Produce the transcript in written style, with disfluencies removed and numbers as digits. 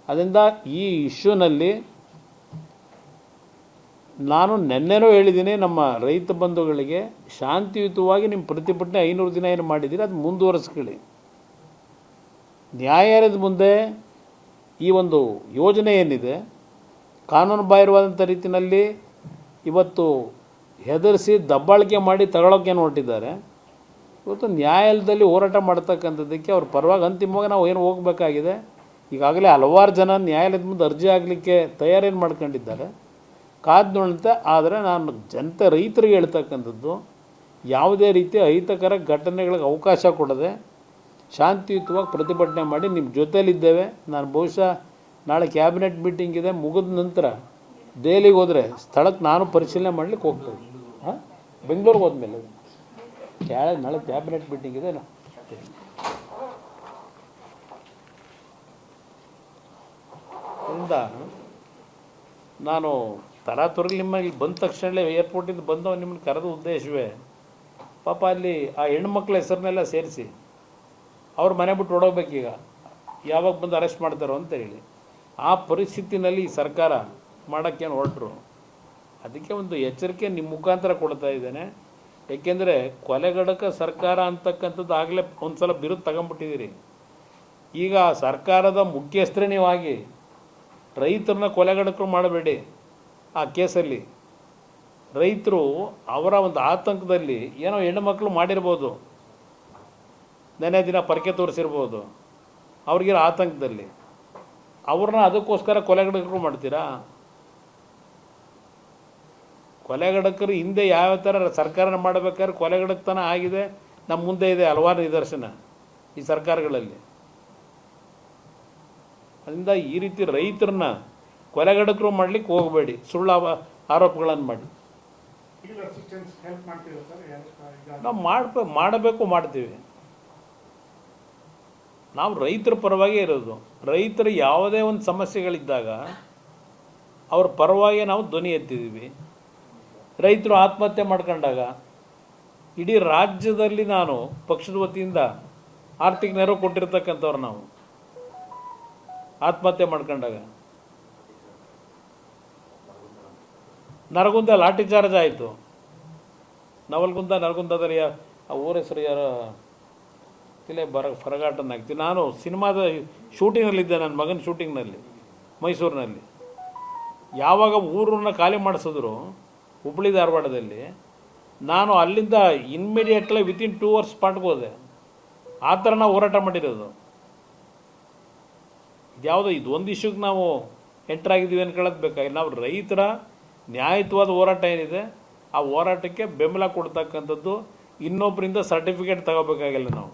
ಅದರಿಂದ ಈ ಇಶ್ಯೂನಲ್ಲಿ ನಾನು ನೆನ್ನೆನೂ ಹೇಳಿದ್ದೀನಿ ನಮ್ಮ ರೈತ ಬಂಧುಗಳಿಗೆ, ಶಾಂತಿಯುತವಾಗಿ ನಿಮ್ಮ ಪ್ರತಿಭಟನೆ 500 ದಿನ ಏನು ಮಾಡಿದ್ದೀರಿ ಅದು ಮುಂದುವರಿಸ್ಕೊಳ್ಳಿ. ನ್ಯಾಯಾಲಯದ ಮುಂದೆ ಈ ಒಂದು ಯೋಜನೆ ಏನಿದೆ ಕಾನೂನು ಬಾಹಿರವಾದಂಥ ರೀತಿಯಲ್ಲಿ ಇವತ್ತು ಹೆದರಿಸಿ ದಬ್ಬಾಳಿಕೆ ಮಾಡಿ ತಗೊಳ್ಳೋಕ್ಕೇನು ಹೊರಟಿದ್ದಾರೆ. ಇವತ್ತು ನ್ಯಾಯಾಲಯದಲ್ಲಿ ಹೋರಾಟ ಮಾಡ್ತಕ್ಕಂಥದ್ದಕ್ಕೆ ಅವ್ರ ಪರವಾಗಿ ಅಂತಿಮವಾಗಿ ನಾವು ಏನು ಹೋಗಬೇಕಾಗಿದೆ. ಈಗಾಗಲೇ ಹಲವಾರು ಜನ ನ್ಯಾಯಾಲಯದ ಮುಂದೆ ಅರ್ಜಿ ಆಗಲಿಕ್ಕೆ ತಯಾರೇನು ಮಾಡ್ಕೊಂಡಿದ್ದಾರೆ, ಕಾದು ನೋಡುತ್ತೆ. ಆದರೆ ನಾನು ಜನತೆ ರೈತರಿಗೆ ಹೇಳ್ತಕ್ಕಂಥದ್ದು, ಯಾವುದೇ ರೀತಿಯ ಅಹಿತಕರ ಘಟನೆಗಳಿಗೆ ಅವಕಾಶ ಕೊಡದೆ ಶಾಂತಿಯುತವಾಗಿ ಪ್ರತಿಭಟನೆ ಮಾಡಿ ನಿಮ್ಮ ಜೊತೆಯಲ್ಲಿದ್ದೇವೆ. ನಾನು ಬಹುಶಃ ನಾಳೆ ಕ್ಯಾಬಿನೆಟ್ ಮೀಟಿಂಗ್ ಇದೆ, ಮುಗಿದ ನಂತರ ದೆಹಲಿಗೆ ಹೋದರೆ ಸ್ಥಳಕ್ಕೆ ನಾನು ಪರಿಶೀಲನೆ ಮಾಡಲಿಕ್ಕೆ ಹೋಗ್ತೇವೆ. ಬೆಂಗಳೂರಿಗೆ ಹೋದ್ಮೇಲೆ ನಾಳೆ ಕ್ಯಾಬಿನೆಟ್ ಮೀಟಿಂಗ್ ಇದೆ. ಅದರಿಂದ ನಾನು ತರಾತುರಿ ನಿಮ್ಮಲ್ಲಿ ಬಂದ ತಕ್ಷಣ ಏರ್ಪೋರ್ಟಿಂದ ಬಂದವ ನಿಮ್ಮನ್ನು ಕರೆದ ಉದ್ದೇಶವೇ ಪಾಪ ಅಲ್ಲಿ ಆ ಹೆಣ್ಮಕ್ಳ ಹೆಸರನ್ನೆಲ್ಲ ಸೇರಿಸಿ ಅವ್ರ ಮನೆ ಬಿಟ್ಟು ಓಡೋಗ್ಬೇಕೀಗ, ಯಾವಾಗ ಬಂದು ಅರೆಸ್ಟ್ ಮಾಡ್ತಾರೋ ಅಂತ ಹೇಳಿ. ಆ ಪರಿಸ್ಥಿತಿನಲ್ಲಿ ಈ ಸರ್ಕಾರ ಮಾಡೋಕ್ಕೇನು ಹೊರಟರು. ಅದಕ್ಕೆ ಒಂದು ಎಚ್ಚರಿಕೆ ನಿಮ್ಮ ಮುಖಾಂತರ ಕೊಡ್ತಾ ಇದ್ದೇನೆ. ಏಕೆಂದರೆ ಕೊಲೆಗಡಕ ಸರ್ಕಾರ ಅಂತಕ್ಕಂಥದ್ದು ಆಗಲೇ ಒಂದು ಸಲ ಬಿರುದು ತಗೊಂಬಿಟ್ಟಿದ್ದೀರಿ. ಈಗ ಸರ್ಕಾರದ ಮುಖ್ಯಸ್ಥರೇ ನೀವಾಗಿ ರೈತರನ್ನ ಕೊಲೆಗಡಕರು ಮಾಡಬೇಡಿ. ಆ ಕೇಸಲ್ಲಿ ರೈತರು ಅವರ ಒಂದು ಆತಂಕದಲ್ಲಿ ಏನೋ ಹೆಣ್ಣುಮಕ್ಕಳು ಮಾಡಿರ್ಬೋದು, ನೆನೆ ದಿನ ಪರಕೆ ತೋರಿಸಿರ್ಬೋದು, ಅವ್ರಿಗಿರೋ ಆತಂಕದಲ್ಲಿ ಅವ್ರನ್ನ ಅದಕ್ಕೋಸ್ಕರ ಕೊಲೆಗಡಕರು ಮಾಡ್ತೀರಾ? ಕೊಲೆಗಡಕರು ಹಿಂದೆ ಯಾವ ಥರ ಸರ್ಕಾರನ ಮಾಡಬೇಕಾದ್ರೆ ಕೊಲೆಗಡಕತನ ಆಗಿದೆ ನಮ್ಮ ಮುಂದೆ ಇದೆ ಹಲವಾರು ನಿದರ್ಶನ ಈ ಸರ್ಕಾರಗಳಲ್ಲಿ. ಅದರಿಂದ ಈ ರೀತಿ ರೈತರನ್ನ ಕೊಲೆಗಡಕರು ಮಾಡಲಿಕ್ಕೆ ಹೋಗಬೇಡಿ, ಸುಳ್ಳು ಆರೋಪಗಳನ್ನು ಮಾಡಿ. ನಾವು ಮಾಡಬೇಕು, ಮಾಡ್ತೀವಿ. ನಾವು ರೈತರ ಪರವಾಗಿ ಇರೋದು. ರೈತರು ಯಾವುದೇ ಒಂದು ಸಮಸ್ಯೆಗಳಿದ್ದಾಗ ಅವ್ರ ಪರವಾಗಿ ನಾವು ಧ್ವನಿ ಎತ್ತಿದ್ದೀವಿ. ರೈತರು ಆತ್ಮಹತ್ಯೆ ಮಾಡ್ಕೊಂಡಾಗ ಇಡೀ ರಾಜ್ಯದಲ್ಲಿ ನಾನು ಪಕ್ಷದ ವತಿಯಿಂದ ಆರ್ಥಿಕ ನೆರವು ಕೊಟ್ಟಿರ್ತಕ್ಕಂಥವ್ರು. ನಾವು ಆತ್ಮಹತ್ಯೆ ಮಾಡ್ಕೊಂಡಾಗ ನರಗುಂದ ಲಾಠಿ ಚಾರ್ಜ್ ಆಯಿತು. ನರಗುಂದದಲ್ಲಿ ಆ ಊರ ಹೆಸರು ಯಾರೋ ಇಲ್ಲೇ ಫರಗಾಟನ್ನು ಹಾಕ್ತೀವಿ. ನಾನು ಸಿನಿಮಾದ ಶೂಟಿಂಗ್ನಲ್ಲಿದ್ದೆ, ನನ್ನ ಮಗನ ಶೂಟಿಂಗ್ನಲ್ಲಿ ಮೈಸೂರಿನಲ್ಲಿ. ಯಾವಾಗ ಊರನ್ನ ಖಾಲಿ ಮಾಡಿಸಿದ್ರು ಹುಬ್ಬಳ್ಳಿ ಧಾರವಾಡದಲ್ಲಿ, ನಾನು ಅಲ್ಲಿಂದ ಇಮ್ಮಿಡಿಯೇಟ್ಲಿ ವಿತಿನ್ 2 hours ಸ್ಪಾಟ್ಗೆ ಹೋದೆ. ಆ ಥರ ನಾವು ಹೋರಾಟ ಮಾಡಿರೋದು. ಇದ್ಯಾವುದೋ ಇದೊಂದು ಇಶ್ಯೂಗೆ ನಾವು ಎಂಟ್ರಾಗಿದ್ದೀವಿ ಅನ್ಕೊಳ್ಳೋದು ಬೇಕಾಗಿ. ನಾವು ರೈತರ ನ್ಯಾಯಯುತವಾದ ಹೋರಾಟ ಏನಿದೆ ಆ ಹೋರಾಟಕ್ಕೆ ಬೆಂಬಲ ಕೊಡ್ತಕ್ಕಂಥದ್ದು, ಇನ್ನೊಬ್ಬರಿಂದ ಸರ್ಟಿಫಿಕೇಟ್ ತಗೋಬೇಕಾಗಿಲ್ಲ ನಾವು.